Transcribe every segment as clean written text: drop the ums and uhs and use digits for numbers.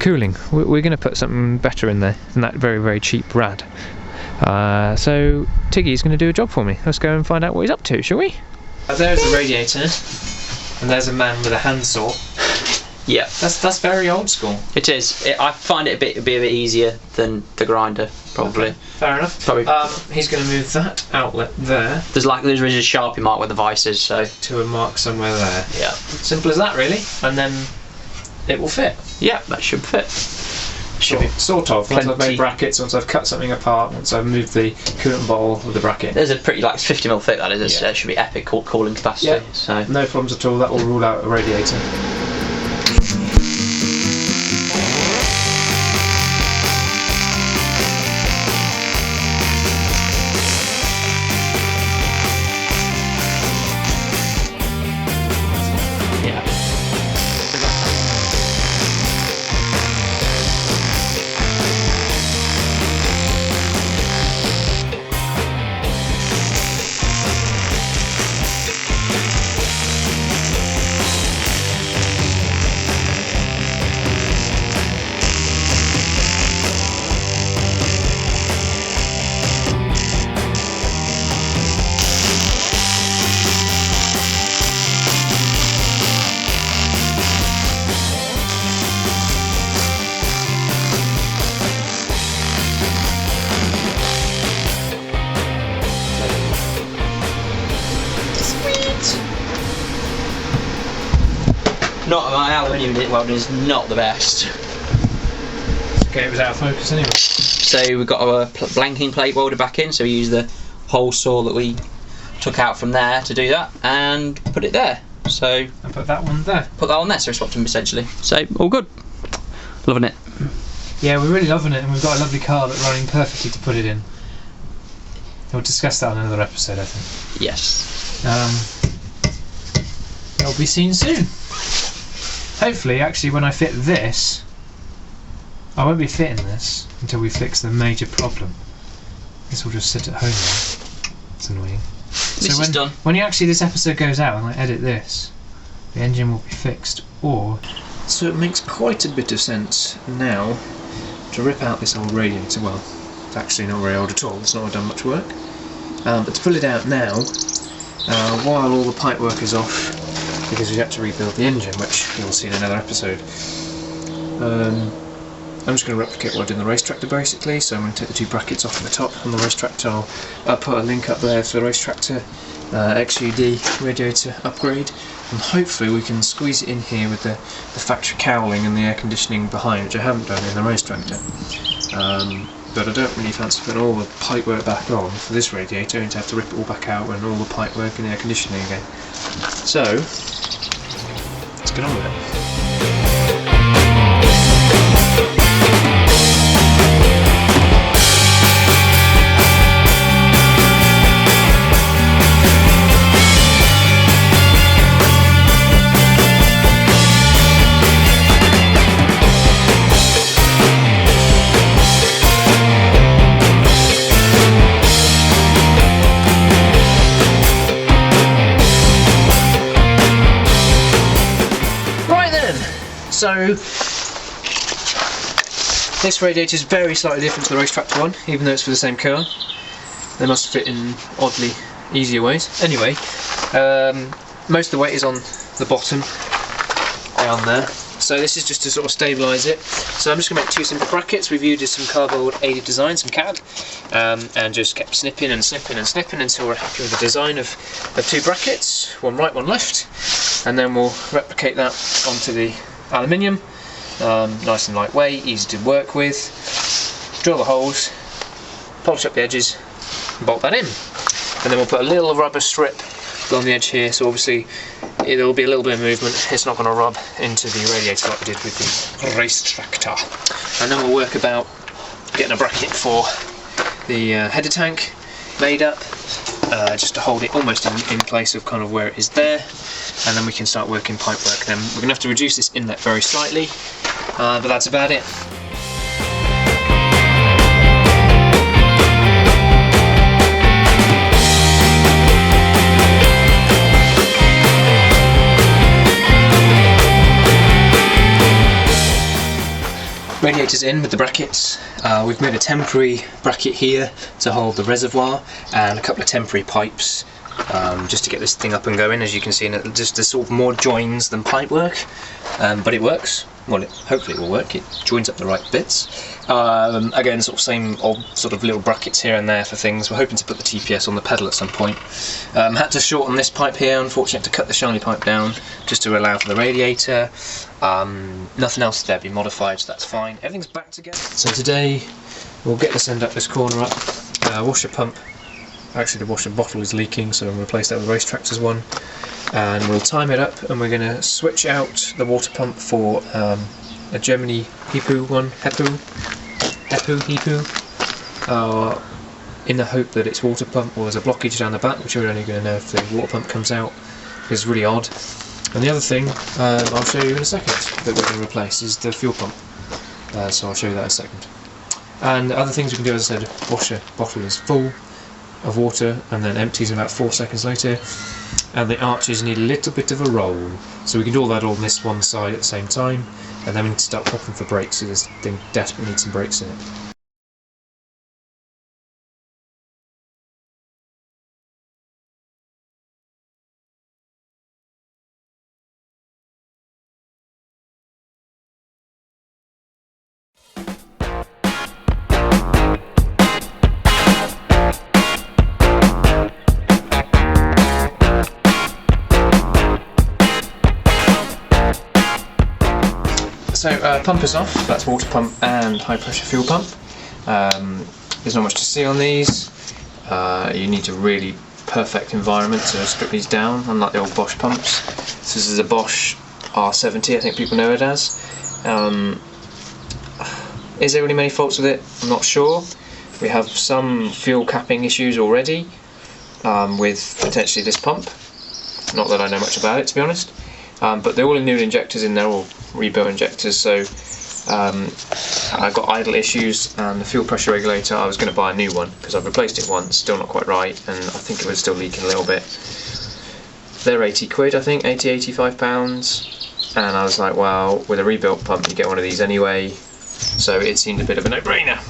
Cooling. We're going to put something better in there than that very, very cheap rad. So Tiggy's going to do a job for me. Let's go and find out what he's up to, shall we? There's the radiator, and there's a man with a handsaw. Yeah, that's very old school. it is. I find it a bit easier than the grinder, probably. Okay, fair enough. Probably. He's going to move that outlet there. There's a Sharpie mark where the vice is, so to a mark somewhere there. yeah. Simple as that, really. And then it will fit. Yeah, that should fit. Should be sort of. Once I've Plenty. made brackets, once I've cut something apart, once I've moved the coolant bottle with the bracket. There's a pretty 50mm thick that is. Yeah. It should be epic cooling capacity. Yeah. So No problems at all. That will rule out a radiator. yeah. Not my aluminium welding is not the best. Okay, it was out of focus anyway. So we've got our blanking plate welded back in, so we use the hole saw that we took out from there to do that and put it there. So And put that one there. put that on there, so we swapped them essentially. So all good. Loving it. Yeah, we're really loving it, and we've got a lovely car that's running perfectly to put it in. We'll discuss that on another episode, I think. Yes. It'll be seen soon. Hopefully, actually, when I fit this, I won't be fitting this until we fix the major problem. This will just sit at home now. It's annoying. This is done. When this episode goes out and I edit this, the engine will be fixed, or... So it makes quite a bit of sense now to rip out this old radiator. Well, it's actually not very old at all, it's not done much work. But to pull it out now, while all the pipe work is off, because we had to rebuild the engine, which you'll see in another episode. I'm just going to replicate what I did in the race tractor basically, so I'm going to take the two brackets off at the top on the race tractor. I'll put a link up there for the race tractor XUD radiator upgrade, and hopefully we can squeeze it in here with the factory cowling and the air conditioning behind, which I haven't done in the race tractor. But I don't really fancy putting all the pipe work back on for this radiator, and to have to rip it all back out when all the pipe work and the air conditioning again. So, let's get on with it. So, this radiator is very slightly different to the race tractor one, even though it's for the same car. They must fit in oddly easier ways. Anyway, most of the weight is on the bottom, down there. So this is just to sort of stabilise it. So I'm just going to make two simple brackets. We've used some cardboard aided design, some CAD, and just kept snipping and snipping and snipping until we're happy with the design of two brackets, one right, one left, and then we'll replicate that onto the aluminium, nice and lightweight, easy to work with. Drill the holes, polish up the edges, and bolt that in. And then we'll put a little rubber strip along the edge here, so obviously there'll be a little bit of movement, it's not going to rub into the radiator like we did with the race tractor. And then we'll work about getting a bracket for the header tank made up, just to hold it almost in place of kind of where it is there, and then we can start working pipe work. Then we're going to have to reduce this inlet very slightly, but that's about it. radiator's in with the brackets. We've made a temporary bracket here to hold the reservoir and a couple of temporary pipes just to get this thing up and going. As you can see, and just there's sort of more joins than pipe work, but it works. Well, hopefully it will work. It joins up the right bits. Again, sort of same old sort of little brackets here and there for things. We're hoping to put the TPS on the pedal at some point. Had to shorten this pipe here. Unfortunately, had to cut the shiny pipe down just to allow for the radiator. Nothing else there be modified, so that's fine. Everything's back together. So today we'll get this end up this corner up. Washer pump. Actually, the washer bottle is leaking, so I'll replace that with Race Tractor's one. And we'll time it up, and we're going to switch out the water pump for a Germany Hipu one, Hipu, in the hope that its water pump was a blockage down the back, which we're only going to know if the water pump comes out. It's really odd. And the other thing I'll show you in a second that we're going to replace is the fuel pump. So I'll show you that in a second. And other things we can do, as I said, washer bottle is full of water and then empties about 4 seconds later, and the arches need a little bit of a roll, so we can do all that on this one side at the same time, and then we need to start popping for brakes, so this thing desperately needs some brakes in it. So pump is off, that's water pump and high pressure fuel pump. There's not much to see on these. You need a really perfect environment to strip these down, unlike the old Bosch pumps. So this is a Bosch R70, I think people know it as. Is there really many faults with it? I'm not sure. We have some fuel capping issues already with potentially this pump. Not that I know much about it, to be honest. But they're all new injectors in there, all rebuilt injectors, so I've got idle issues, and the fuel pressure regulator, I was going to buy a new one because I've replaced it once, still not quite right, and I think it was still leaking a little bit. They're 80 quid, I think, 85 pounds, and I was like, well, with a rebuilt pump you get one of these anyway, so it seemed a bit of a no-brainer.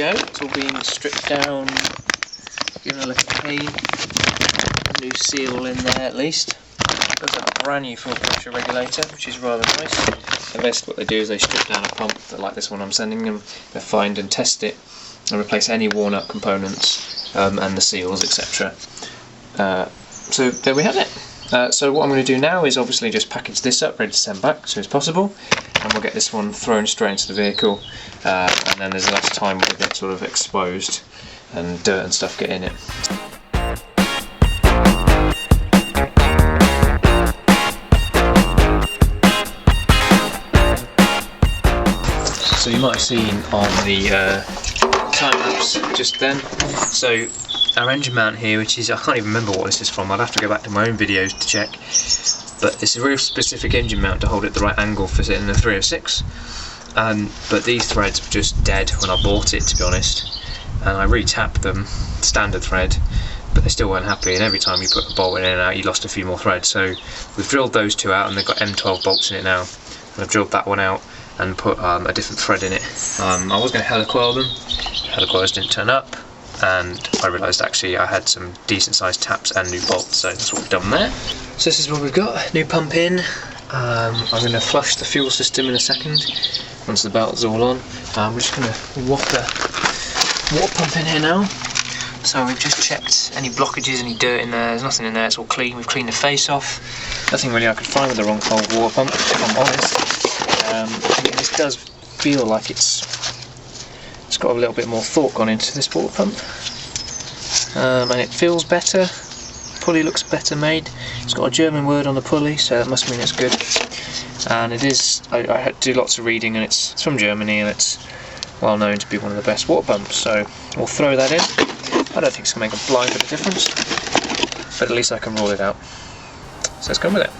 It's all being stripped down, given a little clean, new seal in there at least. Does have a brand new fuel pressure regulator, which is rather nice. And basically what they do is they strip down a pump, like this one I'm sending them, they find and test it, and replace any worn out components and the seals, etc. So there we have it. So what I'm going to do now is obviously just package this up, ready to send back as soon as possible, and we'll get this one thrown straight into the vehicle, and then there's less time with it sort of exposed and dirt and stuff get in it. So you might have seen on the time lapse just then, so our engine mount here, which is, I can't even remember what this is from, I'd have to go back to my own videos to check, but it's a real specific engine mount to hold it at the right angle for sitting in the 306, but these threads were just dead when I bought it, to be honest, and I re-tapped them, standard thread, but they still weren't happy, and every time you put a bolt in and out you lost a few more threads, so we've drilled those two out and they've got M12 bolts in it now, and I've drilled that one out and put a different thread in it. I was going to helicoil them, helicoils didn't turn up, and I realised actually I had some decent sized taps and new bolts, so that's what we've done there. So this is what we've got, new pump in. I'm going to flush the fuel system in a second, once the belt's all on. We're just going to whop the water pump in here now. So we've just checked any blockages, any dirt in there, there's nothing in there, it's all clean, we've cleaned the face off. Nothing really I could find with the wrong cold water pump, if I'm honest. This does feel like it's got a little bit more thought gone into this water pump, and it feels better. Pulley looks better made. It's got a German word on the pulley, so that must mean it's good. And it is. I had to do lots of reading, and it's from Germany, and it's well known to be one of the best water pumps. So we'll throw that in. I don't think it's going to make a blind bit of difference, but at least I can roll it out. So let's go with it.